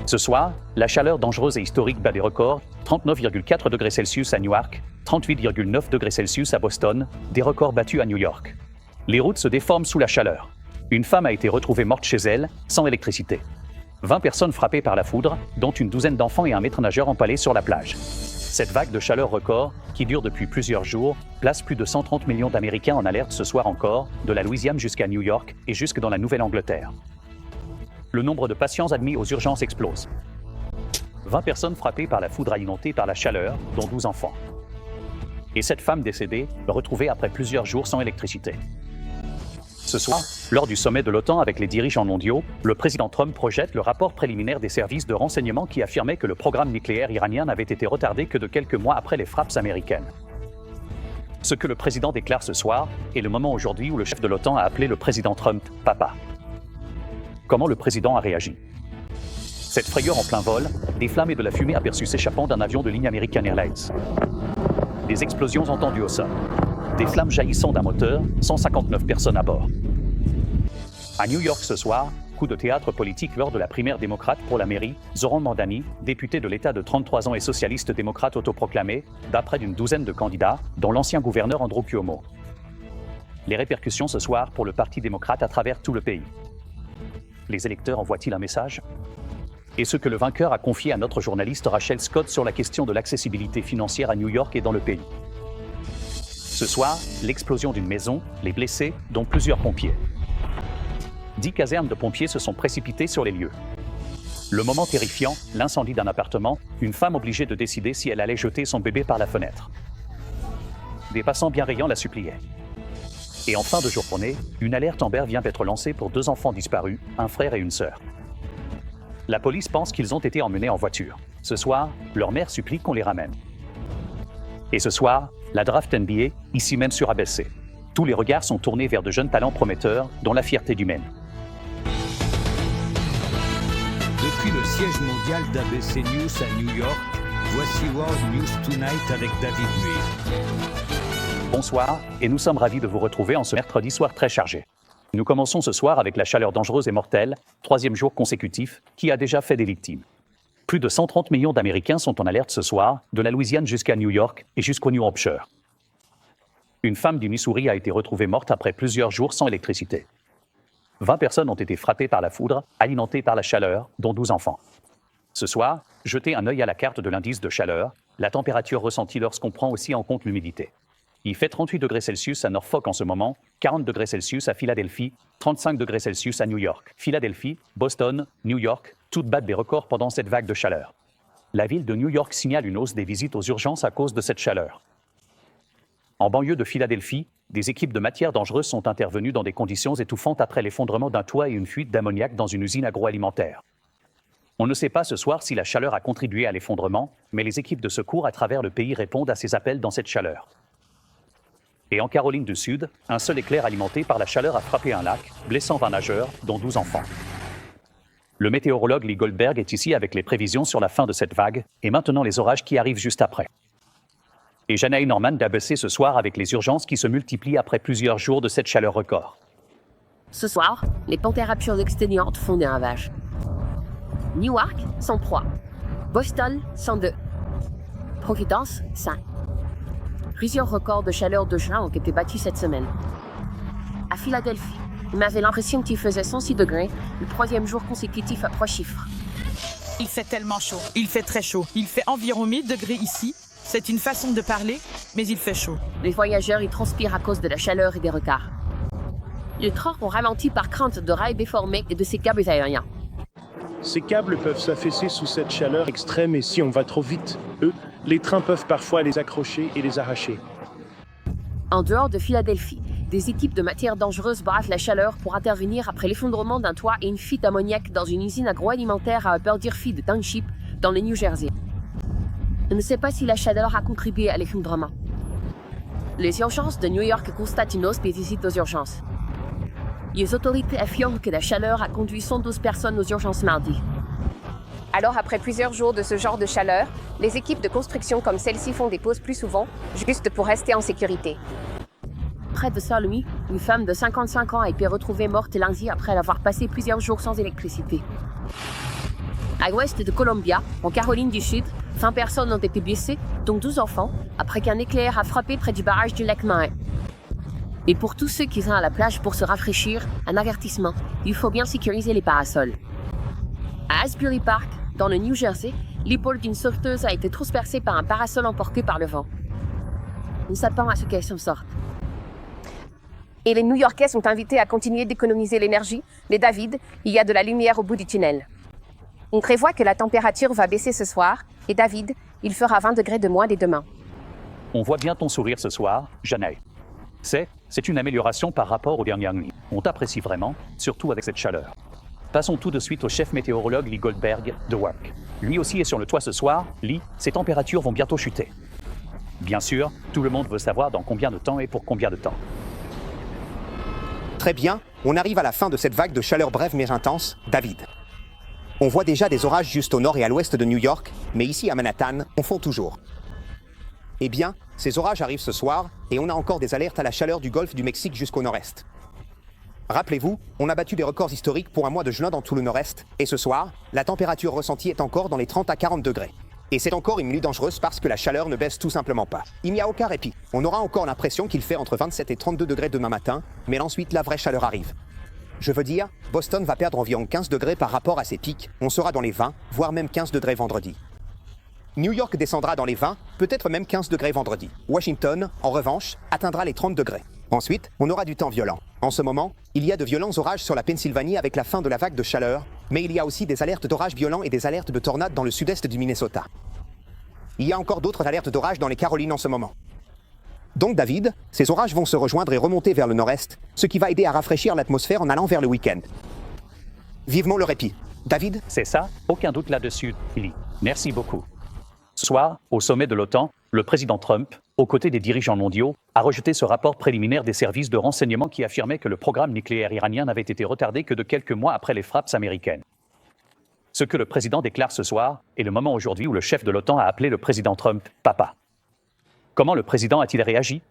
Ce soir, la chaleur dangereuse et historique bat des records, 39,4 degrés Celsius à Newark, 38,9 degrés Celsius à Boston, des records battus à New York. Les routes se déforment sous la chaleur. Une femme a été retrouvée morte chez elle, sans électricité. 20 personnes frappées par la foudre, dont une douzaine d'enfants et un maître nageur empalé sur la plage. Cette vague de chaleur record, qui dure depuis plusieurs jours, place plus de 130 millions d'Américains en alerte ce soir encore, de la Louisiane jusqu'à New York et jusque dans la Nouvelle-Angleterre. Le nombre de patients admis aux urgences explose. 20 personnes frappées par la foudre alimentée par la chaleur, dont 12 enfants. Et cette femme décédée, retrouvée après plusieurs jours sans électricité. Ce soir, lors du sommet de l'OTAN avec les dirigeants mondiaux, le président Trump projette le rapport préliminaire des services de renseignement qui affirmait que le programme nucléaire iranien n'avait été retardé que de quelques mois après les frappes américaines. Ce que le président déclare ce soir est le moment aujourd'hui où le chef de l'OTAN a appelé le président Trump « Papa ». Comment le président a réagi? Cette frayeur en plein vol, des flammes et de la fumée aperçues s'échappant d'un avion de ligne American Airlines. Des explosions entendues au sol. Des flammes jaillissant d'un moteur, 159 personnes à bord. À New York ce soir, coup de théâtre politique lors de la primaire démocrate pour la mairie, Zoran Mandani, député de l'État de 33 ans et socialiste démocrate autoproclamé, bat près d'une douzaine de candidats, dont l'ancien gouverneur Andrew Cuomo. Les répercussions ce soir pour le Parti démocrate à travers tout le pays. Les électeurs envoient-ils un message? Et ce que le vainqueur a confié à notre journaliste Rachel Scott sur la question de l'accessibilité financière à New York et dans le pays. Ce soir, l'explosion d'une maison, les blessés, dont plusieurs pompiers. 10 casernes de pompiers se sont précipitées sur les lieux. Le moment terrifiant, l'incendie d'un appartement, une femme obligée de décider si elle allait jeter son bébé par la fenêtre. Des passants bienveillants la suppliaient. Et en fin de journée, une alerte Amber vient d'être lancée pour 2 enfants disparus, un frère et une sœur. La police pense qu'ils ont été emmenés en voiture. Ce soir, leur mère supplie qu'on les ramène. Et ce soir, la draft NBA, ici même sur ABC. Tous les regards sont tournés vers de jeunes talents prometteurs, dont la fierté du Maine. Depuis le siège mondial d'ABC News à New York, voici World News Tonight avec David Muir. Bonsoir, et nous sommes ravis de vous retrouver en ce mercredi soir très chargé. Nous commençons ce soir avec la chaleur dangereuse et mortelle, 3e jour consécutif, qui a déjà fait des victimes. Plus de 130 millions d'Américains sont en alerte ce soir, de la Louisiane jusqu'à New York et jusqu'au New Hampshire. Une femme du Missouri a été retrouvée morte après plusieurs jours sans électricité. 20 personnes ont été frappées par la foudre, alimentées par la chaleur, dont 12 enfants. Ce soir, jetez un œil à la carte de l'indice de chaleur, la température ressentie lorsqu'on prend aussi en compte l'humidité. Il fait 38 degrés Celsius à Norfolk en ce moment, 40 degrés Celsius à Philadelphie, 35 degrés Celsius à New York. Philadelphie, Boston, New York, toutes battent des records pendant cette vague de chaleur. La ville de New York signale une hausse des visites aux urgences à cause de cette chaleur. En banlieue de Philadelphie, des équipes de matières dangereuses sont intervenues dans des conditions étouffantes après l'effondrement d'un toit et une fuite d'ammoniac dans une usine agroalimentaire. On ne sait pas ce soir si la chaleur a contribué à l'effondrement, mais les équipes de secours à travers le pays répondent à ces appels dans cette chaleur. Et en Caroline du Sud, un seul éclair alimenté par la chaleur a frappé un lac, blessant 20 nageurs, dont 12 enfants. Le météorologue Lee Goldberg est ici avec les prévisions sur la fin de cette vague, et maintenant les orages qui arrivent juste après. Et Janae Norman d'ABC ce soir avec les urgences qui se multiplient après plusieurs jours de cette chaleur record. Ce soir, les températures exténuantes font des ravages. Newark, 103. Boston, 102. Providence, 5. Plusieurs records de chaleur de juin ont été battus cette semaine. À Philadelphie, il m'avait l'impression qu'il faisait 106 degrés, le 3e jour consécutif à 3 chiffres. Il fait tellement chaud. Il fait très chaud. Il fait environ 1000 degrés ici. C'est une façon de parler, mais il fait chaud. Les voyageurs y transpirent à cause de la chaleur et des retards. Les trains ont ralenti par crainte de rails déformés et de ces câbles aériens. Ces câbles peuvent s'affaisser sous cette chaleur extrême et si on va trop vite, les trains peuvent parfois les accrocher et les arracher. En dehors de Philadelphie, des équipes de matières dangereuses bravent la chaleur pour intervenir après l'effondrement d'un toit et une fuite d'ammoniac dans une usine agroalimentaire à Upper Deerfield Township, dans le New Jersey. On ne sait pas si la chaleur a contribué à l'effondrement. Les urgences de New York constatent une hausse des visites aux urgences. Les autorités affirment que la chaleur a conduit 112 personnes aux urgences mardi. Alors, après plusieurs jours de ce genre de chaleur, les équipes de construction comme celle-ci font des pauses plus souvent, juste pour rester en sécurité. Près de Saint-Louis, une femme de 55 ans a été retrouvée morte lundi après avoir passé plusieurs jours sans électricité. À l'ouest de Columbia, en Caroline du Sud, 20 personnes ont été blessées, dont 12 enfants, après qu'un éclair a frappé près du barrage du lac Mahé. Et pour tous ceux qui sont à la plage pour se rafraîchir, un avertissement, il faut bien sécuriser les parasols. À Asbury Park, dans le New Jersey, l'épaule d'une sauveteuse a été transpercée par un parasol emporté par le vent. Nous s'attendons à ce qu'elle s'en sorte. Et les New-Yorkais sont invités à continuer d'économiser l'énergie, mais David, il y a de la lumière au bout du tunnel. On prévoit que la température va baisser ce soir, et David, il fera 20 degrés de moins dès demain. On voit bien ton sourire ce soir, Janae. C'est une amélioration par rapport aux dernières nuits. On t'apprécie vraiment, surtout avec cette chaleur. Passons tout de suite au chef météorologue Lee Goldberg de Work. Lui aussi est sur le toit ce soir. Lee, ces températures vont bientôt chuter. Bien sûr, tout le monde veut savoir dans combien de temps et pour combien de temps. Très bien, on arrive à la fin de cette vague de chaleur brève mais intense, David. On voit déjà des orages juste au nord et à l'ouest de New York, mais ici à Manhattan, on fond toujours. Eh bien, ces orages arrivent ce soir, et on a encore des alertes à la chaleur du golfe du Mexique jusqu'au nord-est. Rappelez-vous, on a battu des records historiques pour un mois de juin dans tout le nord-est, et ce soir, la température ressentie est encore dans les 30 à 40 degrés. Et c'est encore une nuit dangereuse parce que la chaleur ne baisse tout simplement pas. Il n'y a aucun répit. On aura encore l'impression qu'il fait entre 27 et 32 degrés demain matin, mais ensuite la vraie chaleur arrive. Je veux dire, Boston va perdre environ 15 degrés par rapport à ses pics, on sera dans les 20, voire même 15 degrés vendredi. New York descendra dans les 20, peut-être même 15 degrés vendredi. Washington, en revanche, atteindra les 30 degrés. Ensuite, on aura du temps violent. En ce moment, il y a de violents orages sur la Pennsylvanie avec la fin de la vague de chaleur, mais il y a aussi des alertes d'orages violents et des alertes de tornades dans le sud-est du Minnesota. Il y a encore d'autres alertes d'orages dans les Carolines en ce moment. Donc David, ces orages vont se rejoindre et remonter vers le nord-est, ce qui va aider à rafraîchir l'atmosphère en allant vers le week-end. Vivement le répit. David? C'est ça, aucun doute là-dessus, Lee. Merci beaucoup. Ce soir, au sommet de l'OTAN, le président Trump, aux côtés des dirigeants mondiaux, a rejeté ce rapport préliminaire des services de renseignement qui affirmait que le programme nucléaire iranien n'avait été retardé que de quelques mois après les frappes américaines. Ce que le président déclare ce soir est le moment aujourd'hui où le chef de l'OTAN a appelé le président Trump « papa ». Comment le président a-t-il réagi?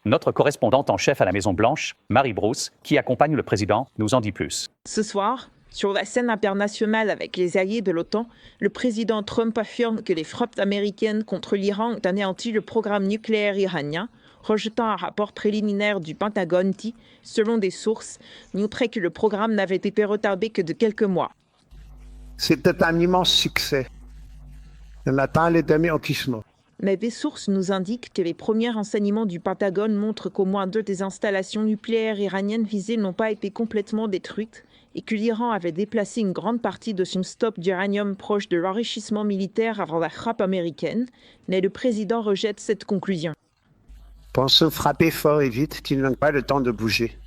Notre correspondante en chef à la Maison-Blanche, Mary Bruce, qui accompagne le président, nous en dit plus. Ce soir, sur la scène internationale avec les alliés de l'OTAN, le président Trump affirme que les frappes américaines contre l'Iran ont anéanti le programme nucléaire iranien, rejetant un rapport préliminaire du Pentagone qui, selon des sources, montrait que le programme n'avait été retardé que de quelques mois. C'était un immense succès. On atteint les demi-enquissements. Mais des sources nous indiquent que les premiers renseignements du Pentagone montrent qu'au moins 2 des installations nucléaires iraniennes visées n'ont pas été complètement détruites et que l'Iran avait déplacé une grande partie de son stock d'uranium proche de l'enrichissement militaire avant la frappe américaine, mais le président rejette cette conclusion. Pensons frapper fort et vite qu'ils n'ont pas le temps de bouger.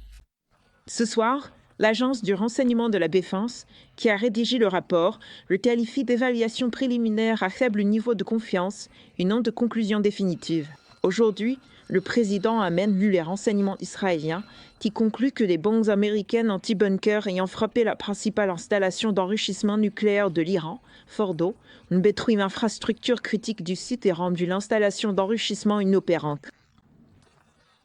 Ce soir, l'Agence du renseignement de la Défense, qui a rédigé le rapport, le qualifie d'évaluation préliminaire à faible niveau de confiance et non de conclusion définitive. Aujourd'hui, le président a même lu les renseignements israéliens qui concluent que les bombes américaines anti-bunker ayant frappé la principale installation d'enrichissement nucléaire de l'Iran, Fordo, ont détruit l'infrastructure critique du site et rendu l'installation d'enrichissement inopérante.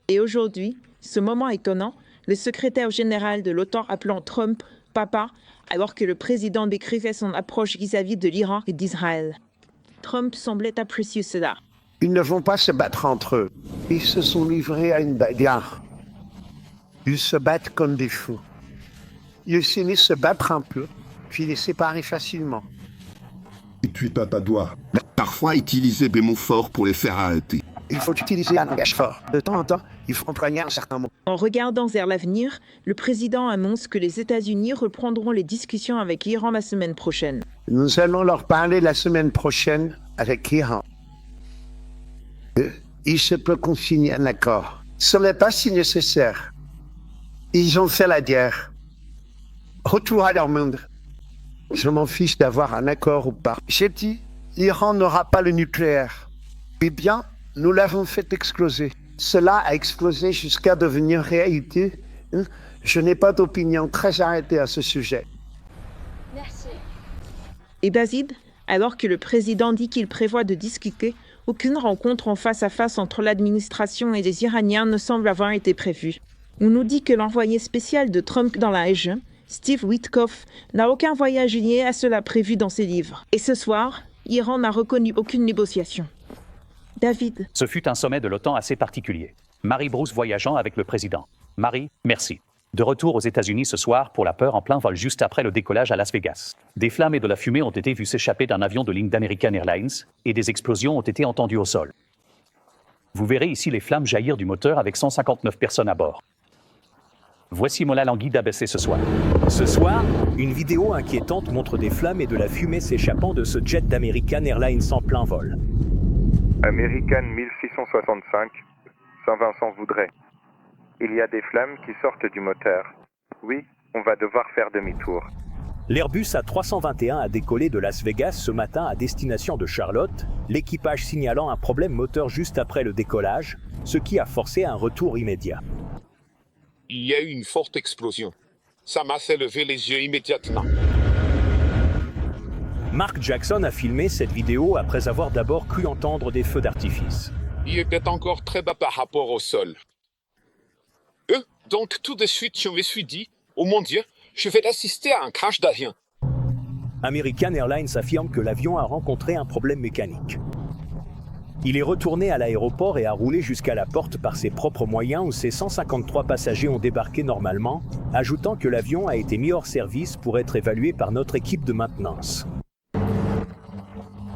Et aujourd'hui, ce moment étonnant, le secrétaire général de l'OTAN appelant Trump « papa » alors que le président décrivait son approche vis-à-vis de l'Iran et d'Israël. Trump semblait apprécier cela. Ils ne vont pas se battre entre eux. Ils se sont livrés à une bagarre. Ils se battent comme des fous. Ils finissent se battre un peu, puis les séparer facilement. Et tu tapes à doigt. Parfois utiliser des mots forts pour les faire arrêter. Il faut utiliser un langage fort. De temps en temps, il faut employer un certain mot. En regardant vers l'avenir, le président annonce que les États-Unis reprendront les discussions avec l'Iran la semaine prochaine. Nous allons leur parler la semaine prochaine avec l'Iran. Il se peut qu'on signe un accord. Ce n'est pas si nécessaire. Ils ont fait la guerre. Retour à leur monde. Je m'en fiche d'avoir un accord ou pas. J'ai dit, l'Iran n'aura pas le nucléaire. Eh bien, nous l'avons fait exploser. Cela a explosé jusqu'à devenir réalité. Je n'ai pas d'opinion très arrêtée à ce sujet. Merci. Et David, alors que le président dit qu'il prévoit de discuter, aucune rencontre en face à face entre l'administration et les Iraniens ne semble avoir été prévue. On nous dit que l'envoyé spécial de Trump dans la région, Steve Witkoff n'a aucun voyage lié à cela prévu dans ses livres. Et ce soir, Iran n'a reconnu aucune négociation. David. Ce fut un sommet de l'OTAN assez particulier. Marie Bruce voyageant avec le président. Marie, merci. De retour aux États-Unis ce soir pour la peur en plein vol juste après le décollage à Las Vegas. Des flammes et de la fumée ont été vues s'échapper d'un avion de ligne d'American Airlines et des explosions ont été entendues au sol. Vous verrez ici les flammes jaillir du moteur avec 159 personnes à bord. Voici Mola Langui d'ABC ce soir. Ce soir, une vidéo inquiétante montre des flammes et de la fumée s'échappant de ce jet d'American Airlines en plein vol. American 1665, Saint-Vincent-Voudrey. Il y a des flammes qui sortent du moteur. Oui, on va devoir faire demi-tour. L'Airbus A321 a décollé de Las Vegas ce matin à destination de Charlotte, l'équipage signalant un problème moteur juste après le décollage, ce qui a forcé un retour immédiat. Il y a eu une forte explosion. Ça m'a fait lever les yeux immédiatement. Mark Jackson a filmé cette vidéo après avoir d'abord cru entendre des feux d'artifice. Il était encore très bas par rapport au sol. Donc tout de suite, je me suis dit, oh mon Dieu, je vais assister à un crash d'avion. American Airlines affirme que l'avion a rencontré un problème mécanique. Il est retourné à l'aéroport et a roulé jusqu'à la porte par ses propres moyens où ses 153 passagers ont débarqué normalement, ajoutant que l'avion a été mis hors service pour être évalué par notre équipe de maintenance.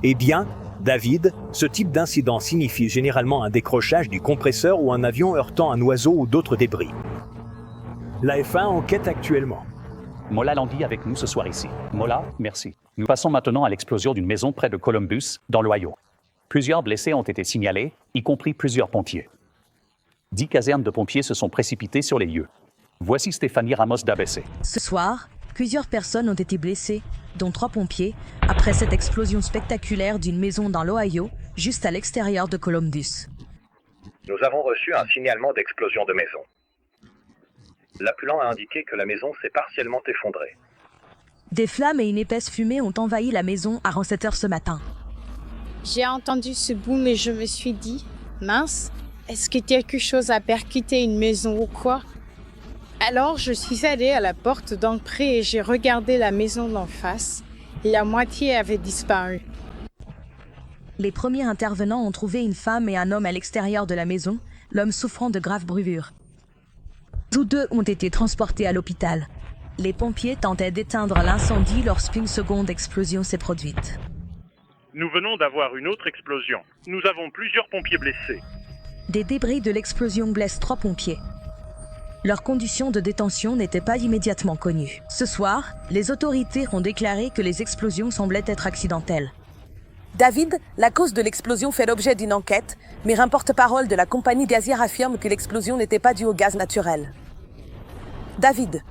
Eh bien, David, ce type d'incident signifie généralement un décrochage du compresseur ou un avion heurtant un oiseau ou d'autres débris. La F1 enquête actuellement. Mola Langui avec nous ce soir ici. Mola, merci. Nous passons maintenant à l'explosion d'une maison près de Columbus, dans l'Ohio. Plusieurs blessés ont été signalés, y compris plusieurs pompiers. 10 casernes de pompiers se sont précipitées sur les lieux. Voici Stéphanie Ramos d'ABC. Ce soir, plusieurs personnes ont été blessées, dont 3 pompiers, après cette explosion spectaculaire d'une maison dans l'Ohio, juste à l'extérieur de Columbus. Nous avons reçu un signalement d'explosion de maison. L'appelant a indiqué que la maison s'est partiellement effondrée. Des flammes et une épaisse fumée ont envahi la maison avant 7 heures ce matin. J'ai entendu ce boom et je me suis dit, mince, est-ce que quelque chose a percuté une maison ou quoi? Alors je suis allée à la porte d'entrée et j'ai regardé la maison d'en face. La moitié avait disparu. Les premiers intervenants ont trouvé une femme et un homme à l'extérieur de la maison, l'homme souffrant de graves brûlures. Tous deux ont été transportés à l'hôpital. Les pompiers tentaient d'éteindre l'incendie lorsqu'une seconde explosion s'est produite. Nous venons d'avoir une autre explosion. Nous avons plusieurs pompiers blessés. Des débris de l'explosion blessent 3 pompiers. Leurs conditions de détention n'étaient pas immédiatement connues. Ce soir, les autorités ont déclaré que les explosions semblaient être accidentelles. David, la cause de l'explosion fait l'objet d'une enquête, mais un porte-parole de la compagnie gazière affirme que l'explosion n'était pas due au gaz naturel. David.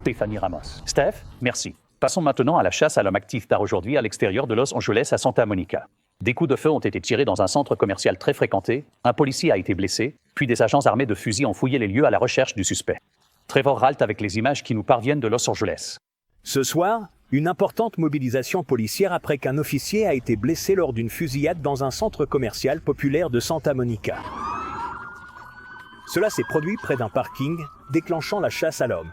Stéphanie Ramos. Steph, merci. Passons maintenant à la chasse à l'homme actif tard aujourd'hui à l'extérieur de Los Angeles à Santa Monica. Des coups de feu ont été tirés dans un centre commercial très fréquenté, un policier a été blessé, puis des agents armés de fusils ont fouillé les lieux à la recherche du suspect. Trevor Ralt avec les images qui nous parviennent de Los Angeles. Ce soir, une importante mobilisation policière après qu'un officier a été blessé lors d'une fusillade dans un centre commercial populaire de Santa Monica. Cela s'est produit près d'un parking, déclenchant la chasse à l'homme.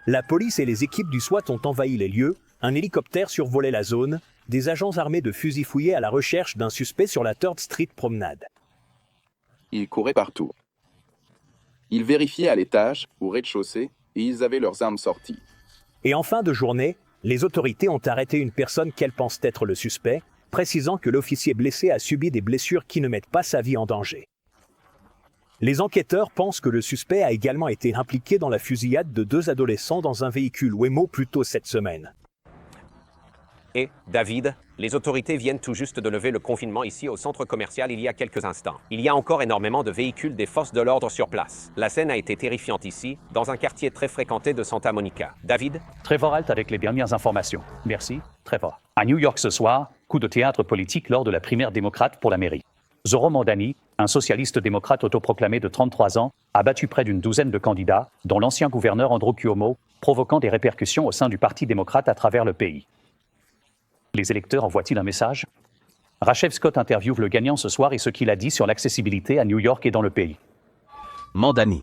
La police et les équipes du SWAT ont envahi les lieux, un hélicoptère survolait la zone, des agents armés de fusils fouillaient à la recherche d'un suspect sur la 3rd Street promenade. Ils couraient partout. Ils vérifiaient à l'étage, au rez-de-chaussée, et ils avaient leurs armes sorties. Et en fin de journée, les autorités ont arrêté une personne qu'elles pensent être le suspect, précisant que l'officier blessé a subi des blessures qui ne mettent pas sa vie en danger. Les enquêteurs pensent que le suspect a également été impliqué dans la fusillade de 2 adolescents dans un véhicule Waymo plus tôt cette semaine. Et, David, les autorités viennent tout juste de lever le confinement ici au centre commercial il y a quelques instants. Il y a encore énormément de véhicules des forces de l'ordre sur place. La scène a été terrifiante ici, dans un quartier très fréquenté de Santa Monica. David? Trevor Ralt avec les dernières informations. Merci, Trevor. À New York ce soir, coup de théâtre politique lors de la primaire démocrate pour la mairie. Zohran Mamdani, un socialiste démocrate autoproclamé de 33 ans, a battu près d'une douzaine de candidats, dont l'ancien gouverneur Andrew Cuomo, provoquant des répercussions au sein du Parti démocrate à travers le pays. Les électeurs envoient-ils un message? Rachel Scott interviewe le gagnant ce soir et ce qu'il a dit sur l'accessibilité à New York et dans le pays. Mamdani.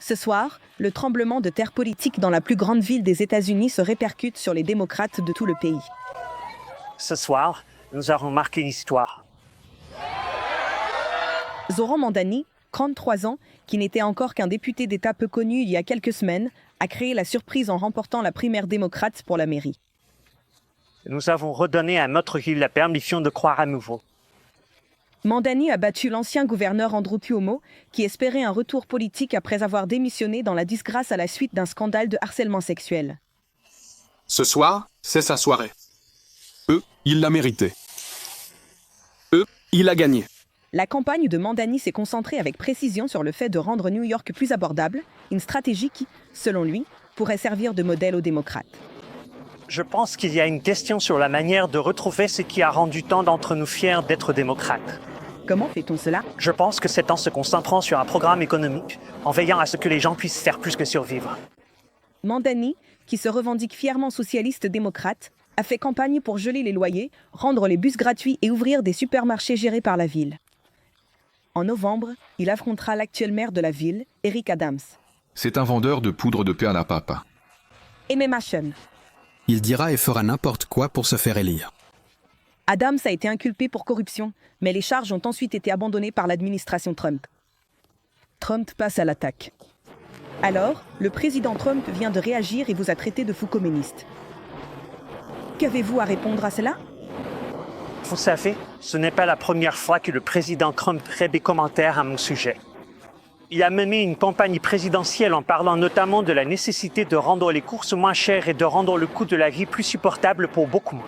Ce soir, le tremblement de terre politique dans la plus grande ville des États-Unis se répercute sur les démocrates de tout le pays. Ce soir, nous aurons marqué l'histoire. Zoran Mandani, 33 ans, qui n'était encore qu'un député d'État peu connu il y a quelques semaines, a créé la surprise en remportant la primaire démocrate pour la mairie. Nous avons redonné à notre ville la permission de croire à nouveau. Mandani a battu l'ancien gouverneur Andrew Cuomo, qui espérait un retour politique après avoir démissionné dans la disgrâce à la suite d'un scandale de harcèlement sexuel. Ce soir, c'est sa soirée. Il l'a mérité. Il a gagné. La campagne de Mandani s'est concentrée avec précision sur le fait de rendre New York plus abordable, une stratégie qui, selon lui, pourrait servir de modèle aux démocrates. Je pense qu'il y a une question sur la manière de retrouver ce qui a rendu tant d'entre nous fiers d'être démocrates. Comment fait-on cela? Je pense que c'est en se concentrant sur un programme économique, en veillant à ce que les gens puissent faire plus que survivre. Mandani, qui se revendique fièrement socialiste démocrate, a fait campagne pour geler les loyers, rendre les bus gratuits et ouvrir des supermarchés gérés par la ville. En novembre, il affrontera l'actuel maire de la ville, Eric Adams. C'est un vendeur de poudre de perles à papa. Aimé Machen. Il dira et fera n'importe quoi pour se faire élire. Adams a été inculpé pour corruption, mais les charges ont ensuite été abandonnées par l'administration Trump. Trump passe à l'attaque. Alors, le président Trump vient de réagir et vous a traité de fou communiste. Qu'avez-vous à répondre à cela? Vous savez, ce n'est pas la première fois que le président Trump fait des commentaires à mon sujet. Il a mené une campagne présidentielle en parlant notamment de la nécessité de rendre les courses moins chères et de rendre le coût de la vie plus supportable pour beaucoup moins.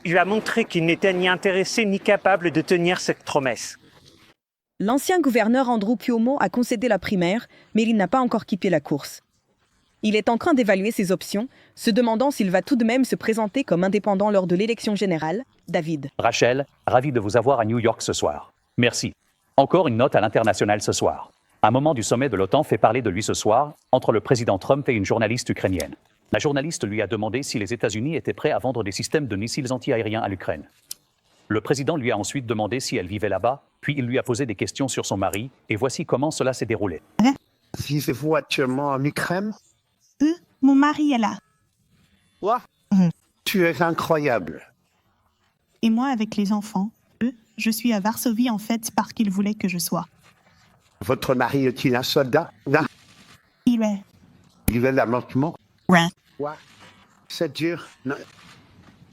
Il a montré qu'il n'était ni intéressé ni capable de tenir cette promesse. L'ancien gouverneur Andrew Cuomo a concédé la primaire, mais il n'a pas encore quitté la course. Il est en train d'évaluer ses options, se demandant s'il va tout de même se présenter comme indépendant lors de l'élection générale. David. Rachel, ravi de vous avoir à New York ce soir. Merci. Encore une note à l'international ce soir. Un moment du sommet de l'OTAN fait parler de lui ce soir, entre le président Trump et une journaliste ukrainienne. La journaliste lui a demandé si les États-Unis étaient prêts à vendre des systèmes de missiles anti-aériens à l'Ukraine. Le président lui a ensuite demandé si elle vivait là-bas, puis il lui a posé des questions sur son mari, et voici comment cela s'est déroulé. Vivez-vous actuellement en Ukraine? Mon mari est là. Quoi? Tu es incroyable. Et moi avec les enfants. Je suis à Varsovie en fait parce qu'il voulait que je sois. Votre mari est-il un soldat? Il est. Il est lamentement. Ouais. Quoi? C'est dur. Non.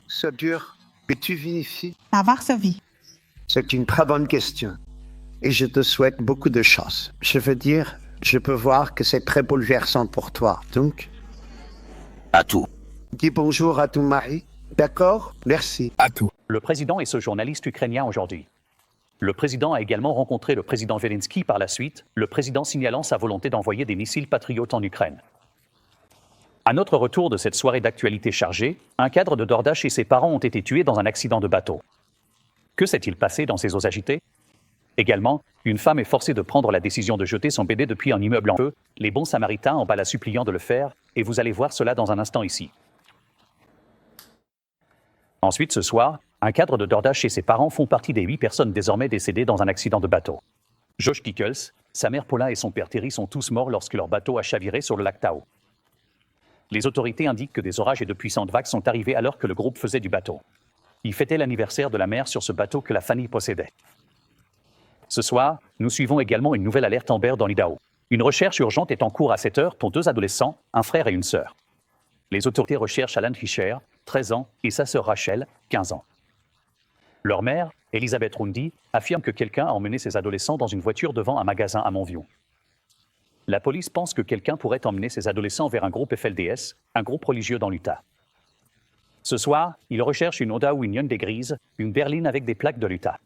C'est dur. Mais tu vis ici? À Varsovie. C'est une très bonne question. Et je te souhaite beaucoup de chance. Je veux dire, je peux voir que c'est très bouleversant pour toi. Donc, à tout. Dis bonjour à ton mari. D'accord? Merci. À tout. Le président est ce journaliste ukrainien aujourd'hui. Le président a également rencontré le président Zelensky par la suite, le président signalant sa volonté d'envoyer des missiles patriotes en Ukraine. À notre retour de cette soirée d'actualité chargée, un cadre de Dordache et ses parents ont été tués dans un accident de bateau. Que s'est-il passé dans ces eaux agitées? Également, une femme est forcée de prendre la décision de jeter son bébé depuis un immeuble en feu. Les bons samaritains en bas la suppliant de le faire, et vous allez voir cela dans un instant ici. Ensuite, ce soir, un cadre de Dordache et ses parents font partie des 8 personnes désormais décédées dans un accident de bateau. Josh Kickles, sa mère Paula et son père Terry sont tous morts lorsque leur bateau a chaviré sur le lac Tao. Les autorités indiquent que des orages et de puissantes vagues sont arrivés alors que le groupe faisait du bateau. Ils fêtaient l'anniversaire de la mère sur ce bateau que la famille possédait. Ce soir, nous suivons également une nouvelle alerte Amber dans l'Idaho. Une recherche urgente est en cours à 7 heures pour 2 adolescents, un frère et une sœur. Les autorités recherchent Alan Fisher, 13 ans, et sa sœur Rachel, 15 ans. Leur mère, Elizabeth Rundy, affirme que quelqu'un a emmené ces adolescents dans une voiture devant un magasin à Montview. La police pense que quelqu'un pourrait emmener ces adolescents vers un groupe FLDS, un groupe religieux dans l'Utah. Ce soir, ils recherchent une Honda ou une Hyundai grise, une berline avec des plaques de l'Utah.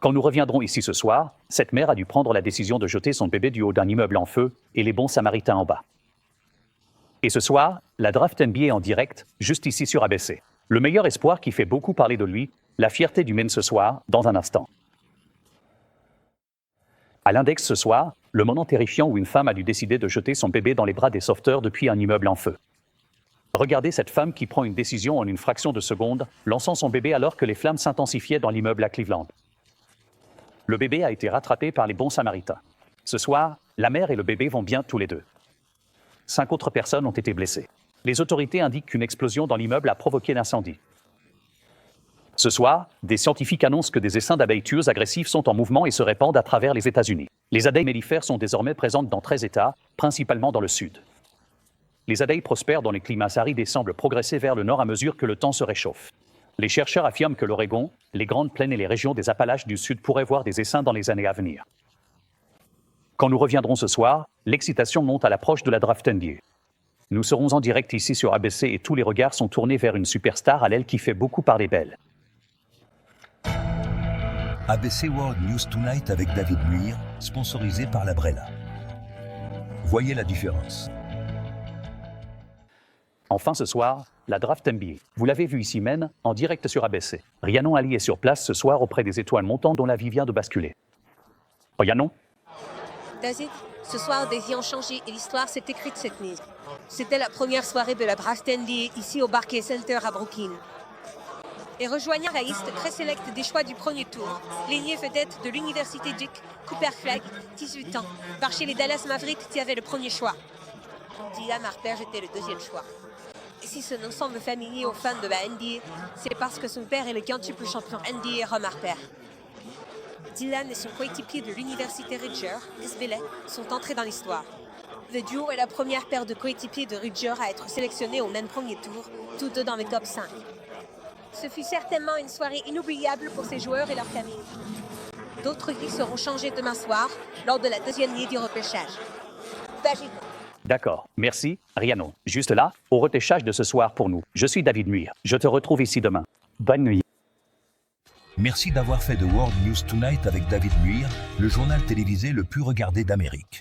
Quand nous reviendrons ici ce soir, cette mère a dû prendre la décision de jeter son bébé du haut d'un immeuble en feu et les bons samaritains en bas. Et ce soir, la draft NBA en direct, juste ici sur ABC. Le meilleur espoir qui fait beaucoup parler de lui, la fierté du Maine ce soir, dans un instant. À l'index ce soir, le moment terrifiant où une femme a dû décider de jeter son bébé dans les bras des sauveteurs depuis un immeuble en feu. Regardez cette femme qui prend une décision en une fraction de seconde, lançant son bébé alors que les flammes s'intensifiaient dans l'immeuble à Cleveland. Le bébé a été rattrapé par les bons samaritains. Ce soir, La mère et le bébé vont bien tous les deux. 5 autres personnes ont été blessées. Les autorités indiquent qu'une explosion dans l'immeuble a provoqué l'incendie. Ce soir, des scientifiques annoncent que des essaims d'abeilles tueuses agressives sont en mouvement et se répandent à travers les États-Unis. Les abeilles mellifères sont désormais présentes dans 13 États, principalement dans le sud. Les abeilles prospèrent dans les climats arides et semblent progresser vers le nord à mesure que le temps se réchauffe. Les chercheurs affirment que l'Oregon, les Grandes Plaines et les régions des Appalaches du Sud pourraient voir des essaims dans les années à venir. Quand nous reviendrons ce soir, l'excitation monte à l'approche de la draft NBA. Nous serons en direct ici sur ABC et tous les regards sont tournés vers une superstar à l'aile qui fait beaucoup parler d'elle. ABC World News Tonight avec David Muir, sponsorisé par la Brella. Voyez la différence. Enfin ce soir, la draft NBA. Vous l'avez vu ici même, en direct sur ABC. Rhiannon Ali est sur place ce soir auprès des étoiles montantes dont la vie vient de basculer. Rhiannon? David, ce soir, des vies ont changé et l'histoire s'est écrite cette nuit. C'était la première soirée de la draft NBA ici au Barclays Center à Brooklyn. Et rejoignant la liste très sélecte des choix du premier tour, l'ailier vedette de l'université Duke, Cooper Flagg, 18 ans, par chez les Dallas Mavericks qui avait le premier choix. Dylan Harper était le deuxième choix. Et si ce nom semble familier aux fans de la NBA, c'est parce que son père est le quintuple champion NBA Ron Harper. Dylan et son coéquipier de l'université Rutgers, Chris Billey, sont entrés dans l'histoire. Le duo est la première paire de coéquipiers de Rutgers à être sélectionnés au même premier tour, tous deux dans le top 5. Ce fut certainement une soirée inoubliable pour ces joueurs et leurs familles. D'autres vies seront changées demain soir, lors de la deuxième nuit du repêchage. David. D'accord, merci, Rhiannon. Juste là, au repêchage de ce soir pour nous. Je suis David Muir. Je te retrouve ici demain. Bonne nuit. Merci d'avoir fait de World News Tonight avec David Muir, le journal télévisé le plus regardé d'Amérique.